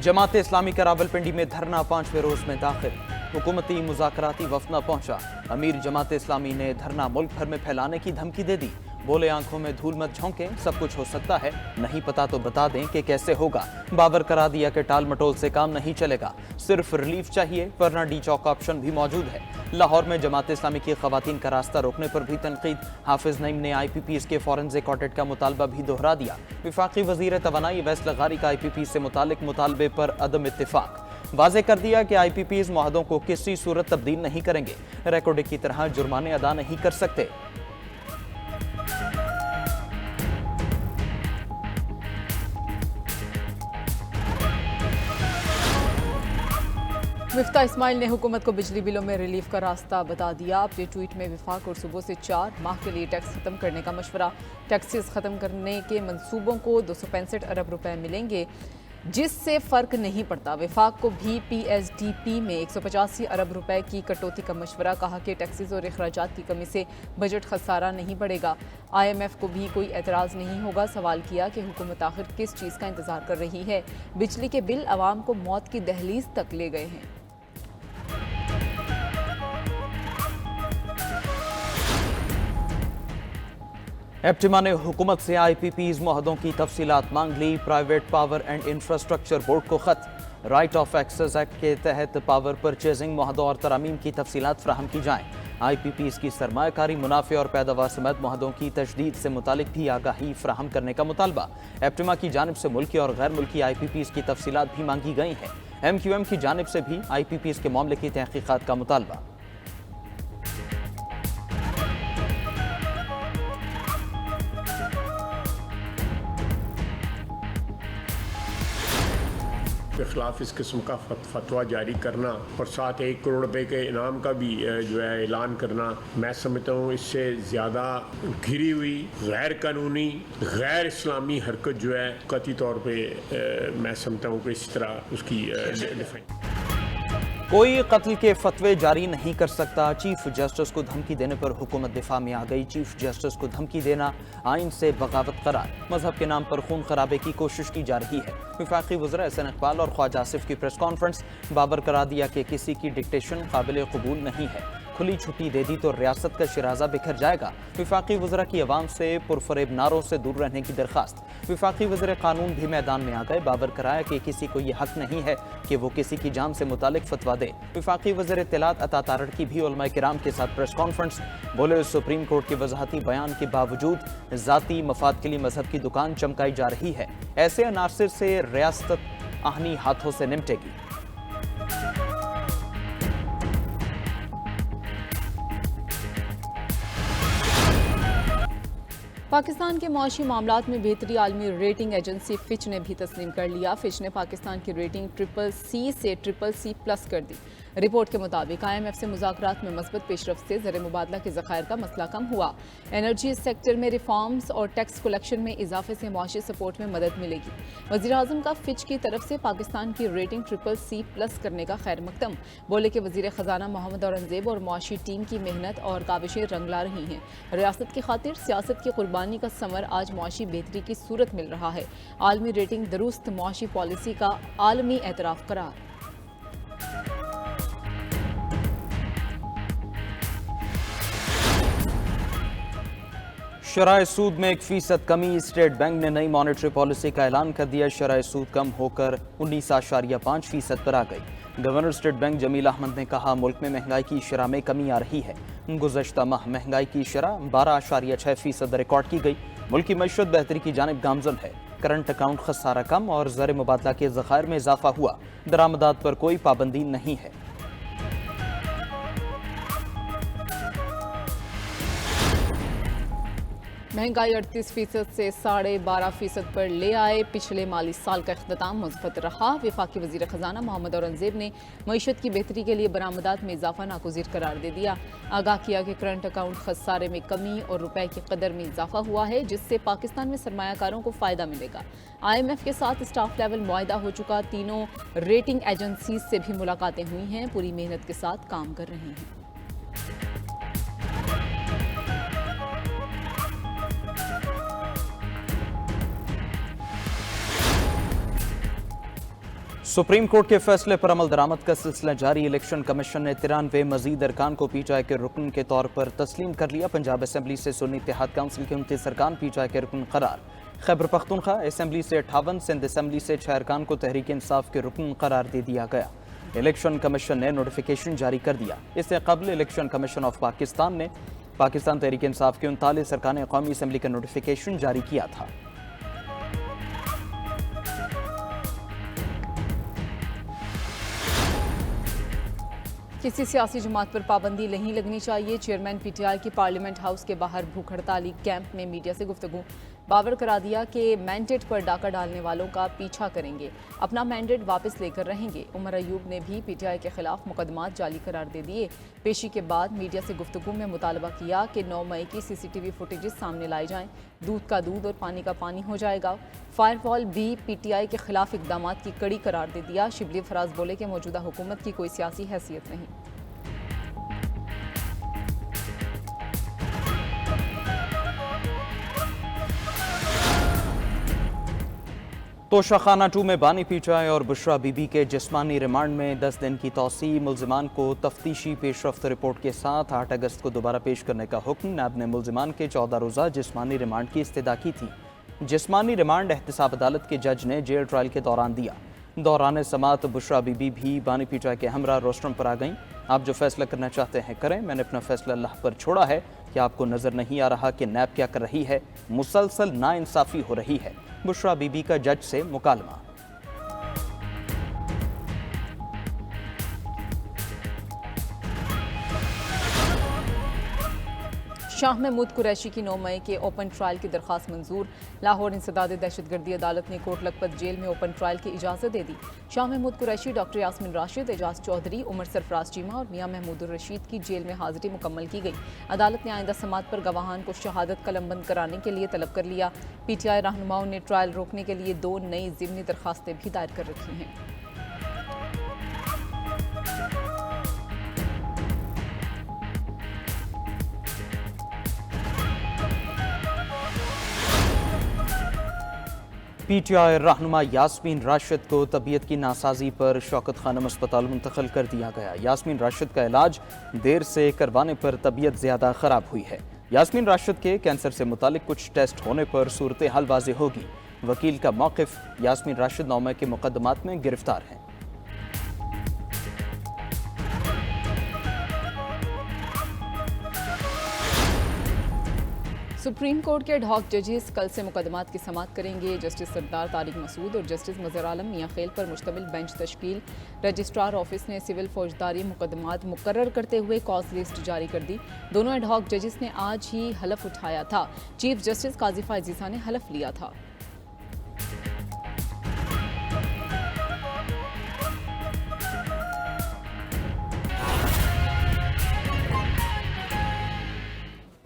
जमात इस्लामी का रावलपिंडी में धरना 5वें रोज में दाखिल। हुकूमती मुज़ाकराती वफ़द न पहुंचा। अमीर जमात इस्लामी ने धरना मुल्क भर में फैलाने की धमकी दे दी। बोले आंखों में धूल मत झोंकें, सब कुछ हो सकता है, नहीं पता तो बता दें कि कैसे होगा। बावर करा दिया कि टाल मटोल से काम नहीं चलेगा, सिर्फ रिलीफ चाहिए, वरना डी चौक ऑप्शन भी मौजूद है। लाहौर में जमात इस्लामी की खवातीन का रास्ता रोकने पर भी तनकीद। हाफिज नईम ने IPPs के फॉरेंसिक ऑडिट का मुतालबा भी दोहरा दिया। वफाकी वजीर तवानाई अवैस लगारी का IPP से मुतालिक मुतालबे पर अदम इत्तिफाक। वाज़ेह कर दिया कि IPPs मुआहदों को किसी सूरत तब्दील नहीं करेंगे, रिकॉर्ड की तरह जुर्माने अदा नहीं कर सकते। मिफ्ता इस्माइल ने हुकूमत को बिजली बिलों में रिलीफ का रास्ता बता दिया। अपने ट्वीट में विफाक और सूबों से 4 माह के लिए टैक्स खत्म करने का मशवरा। टैक्सेस खत्म करने के मंसूबों को 265 अरब रुपए मिलेंगे, जिससे फर्क नहीं पड़ता। विफाक को भी PSDP में 185 अरब रुपए की कटौती का मशवरा। कहा कि टैक्सेस और अखराजात की कमी से बजट खसारा नहीं बढ़ेगा। IMF को भी कोई एतराज़ नहीं होगा। सवाल किया कि हुकूमत आखिर किस चीज़ का इंतज़ार कर रही है। बिजली के बिल आवाम को मौत की दहलीज तक ले गए हैं। एप्टिमा ने हुकूमत से IPPs मुआहदों की तफसीलात मांग ली। Private power and infrastructure board को खत। राइट ऑफ एक्सेस एक्ट के तहत पावर परचेजिंग मुआहदों और तरामीम की तफसीलात फराहम की जाएँ। IPPs की सरमायाकारी, मुनाफे और पैदावार समेत मुआहदों की तजदीद से मुतालिक भी आगाही फराहम करने का मुतालबा। एप्टिमा की जानिब से मुल्की और गैर मुल्की IPPs की तफसीलात भी मांगी गई हैं। MQM की जानिब से भी IPPs के मामले की तहकीकात का मुतालबा। के खिलाफ इस किस्म का फतवा जारी करना और साथ 1 करोड़ रुपए के इनाम का भी जो है ऐलान करना, मैं समझता हूँ इससे ज़्यादा घिरी हुई गैर कानूनी गैर इस्लामी हरकत जो है कतई तौर पे मैं समझता हूँ कि इस तरह उसकी डिफाइन। कोई कत्ल के फतवे जारी नहीं कर सकता। चीफ जस्टिस को धमकी देने पर हुकूमत दिफा में आ गई। चीफ जस्टिस को धमकी देना आइन से बगावत करार। मजहब के नाम पर खून खराबे की कोशिश की जा रही है। वफाकी वज़ीर एहसन इकबाल और ख्वाजा आसिफ की प्रेस कॉन्फ्रेंस। बाबर करा दिया कि किसी की डिक्टेशन काबिल कबूल नहीं है। खुली छुट्टी दे दी तो रियासत का शिराजा बिखर जाएगा। वफाकी वज़रा की अवाम से पुरफरेब नारों से दूर रहने की दरख्वास्त। वफाकी वज़ीर कानून भी मैदान में आ गए। बाबर कराया कि किसी को यह हक नहीं है कि वो किसी की जान से मुतालिक फतवा दे। वफाकी वज़ीर इत्तलात अता तारड़ की भी उलमा किराम के साथ प्रेस कॉन्फ्रेंस। बोले सुप्रीम कोर्ट के वजाहती बयान के बावजूद ज़ाती मफाद के लिए मजहब की दुकान चमकाई जा रही है। ऐसे अनासर से रियासत आहनी हाथों से निपटेगी। पाकिस्तान के मुआशी मामलात में बेहतरी आलमी रेटिंग एजेंसी फिच ने भी तस्लीम कर लिया। फिच ने पाकिस्तान की रेटिंग CCC से CCC+ कर दी। रिपोर्ट के मुताबिक IMF से मुज़ाकरात में मस्बत पेशरफ्त से ज़र मुबादला के ज़खायर का मसला कम हुआ। एनर्जी सेक्टर में रिफॉर्म्स और टैक्स कलेक्शन में इजाफे से मुआशी सपोर्ट में मदद मिलेगी। वज़ीर आज़म का फिच की तरफ से पाकिस्तान की रेटिंग CCC+ करने का खैर मकदम। बोले कि वज़ीर ख़जाना मोहम्मद औरंगज़ेब और मुआशी टीम की मेहनत और काविशें रंग ला रही हैं। रियासत की खातिर सियासत की कुर्बानी का समर आज मुआशी बेहतरी की सूरत मिल रहा है। आलमी रेटिंग दुरुस्त मुआशी पॉलिसी का आलमी एतराफ़ करार। शराय सूद में 1% कमी। स्टेट बैंक ने नई मॉनेटरी पॉलिसी का ऐलान कर दिया। शराय सूद कम होकर 19.5% पर आ गई। Governor State Bank Jameel Ahmed ने कहा, मुल्क में महंगाई की शरह में कमी आ रही है। गुज़श्ता माह महंगाई की शरह 12.6% रिकॉर्ड की गई। मुल्क की मईशत बेहतरी की जानिब गामजन है। करंट अकाउंट खसारा कम और ज़र मुबादला के ज़खायर में इजाफा हुआ। दरामदात पर कोई पाबंदी नहीं है। महंगाई 38% से 12.5% पर ले आए। पिछले माली साल का इख्तिताम मुस्बत रहा। वफाकी वज़ीर ख़जाना मोहम्मद औरंगज़ेब ने मईशत की बेहतरी के लिए बरामदात में इजाफा नागुज़ीर करार दे दिया। आगाह किया कि करंट अकाउंट खसारे में कमी और रुपए की कदर में इजाफा हुआ है, जिससे पाकिस्तान में सरमायाकारों को फ़ायदा मिलेगा। IMF के साथ स्टाफ लेवल मुआहदा हो चुका। तीनों रेटिंग एजेंसीज से भी मुलाकातें हुई हैं। पूरी मेहनत के साथ काम कर रही हैं। सुप्रीम कोर्ट के फैसले पर अमल दरामद का सिलसिला जारी। इलेक्शन कमीशन ने 93 मजीद अरकान को पीटीआई के रुकन के तौर पर तस्लीम कर लिया। पंजाब असेंबली से सुन्नी इत्तेहाद काउंसिल के 29 अरकान पीटीआई के रुकन करार। खैबर पख्तूनख्वा असेंबली से 58, सिंध असेंबली से 6 अरकान को तहरीक इंसाफ के रुकन करार दे दिया गया। इलेक्शन कमीशन ने नोटिफिकेशन जारी कर दिया। इससे कबल इलेक्शन कमीशन ऑफ पाकिस्तान ने पाकिस्तान तहरीक इंसाफ के 39 अरकान कौमी असम्बली का नोटिफिकेशन जारी किया था। किसी सियासी जमात पर पाबंदी नहीं लगनी चाहिए। चेयरमैन पीटीआई की पार्लियामेंट हाउस के बाहर भूख हड़ताली कैंप में मीडिया से गुफ्तगू। बावर करा दिया कि मैंडेट पर डाका डालने वालों का पीछा करेंगे, अपना मैंडेट वापस लेकर रहेंगे। उमर अयूब ने भी पीटीआई के खिलाफ मुकदमात जाली करार दे दिए। पेशी के बाद मीडिया से गुफ्तगू में मुतालबा किया कि 9 मई की सीसीटीवी फुटेजेस सामने लाई जाएं। दूध का दूध और पानी का पानी हो जाएगा। फायरवॉल भी पीटीआई के खिलाफ इकदामात की कड़ी करार दे दिया। शिबली फराज बोले कि मौजूदा हुकूमत की कोई सियासी हैसियत नहीं। तोशाखाना 2 में बानी पीटीआई और बुशरा बीबी के जिस्मानी रिमांड में 10 दिन की तौसी। मुल्जिमान को तफ्तीशी पेशरफ्त रिपोर्ट के साथ 8 अगस्त को दोबारा पेश करने का हुक्म। नायब ने मुल्जिमान के 14 रोज़ा जिस्मानी रिमांड की इस्तदा की थी। जिस्मानी रिमांड एहतसाब अदालत के जज ने जेल ट्रायल के दौरान दिया। दौरान समात बुशरा बीबी भी बानी पीटीआई के हमरा रोस्टरम पर आ गईं। आप जो फैसला करना चाहते हैं करें, मैंने अपना फैसला अल्लाह पर छोड़ा है। कि आपको नज़र नहीं आ रहा कि नैब क्या कर रही है? मुसलसल नाइंसाफ़ी हो रही है। बुशरा बीबी का जज से मुकालमा। शाह महमूद कुरैशी की 9 मई के ओपन ट्रायल की दरख्वास्त मंजूर। लाहौर इंसदाद दहशतगर्दी अदालत ने कोट लखपत जेल में ओपन ट्रायल की इजाज़त दे दी। शाह महमूद कुरैशी, डॉक्टर यास्मीन राशिद, एजाज चौधरी, उमर सरफराज चीमा और मियां महमूद रशीद की जेल में हाजिरी मुकम्मल की गई। अदालत ने आइंदा समात पर गवाहान को शहादत कलमबंद कराने के लिए तलब कर लिया। पीटीआई रहनुमाओं ने ट्रायल रोकने के लिए 2 नई ज़िमनी दरखास्तें भी दायर कर रखी हैं। पीटीआई रहनुमा यास्मीन राशिद को तबीयत की नासाजी पर शौकत खानम अस्पताल मुंतकिल कर दिया गया। यास्मीन राशिद का इलाज देर से करवाने पर तबीयत ज़्यादा ख़राब हुई है। यास्मीन राशिद के कैंसर से मुतालिक कुछ टेस्ट होने पर सूरत हाल वाज़ेह होगी। वकील का मौक़िफ़, यास्मीन राशिद 9 मई के मुकदमात में गिरफ्तार हैं। सुप्रीम कोर्ट के एडहॉक जजेस कल से मुकदमात की समाअत करेंगे। जस्टिस सरदार तारिक मसूद और जस्टिस मज़हर आलम मियां खेल पर मुश्तमिल बेंच तश्कील। रजिस्ट्रार ऑफिस ने सिविल फौजदारी मुकदमात मुकर्रर करते हुए कॉज लिस्ट जारी कर दी। दोनों एडहॉक जजेस ने आज ही हलफ उठाया था। चीफ जस्टिस काजी फायज़ ईसा ने हलफ लिया था।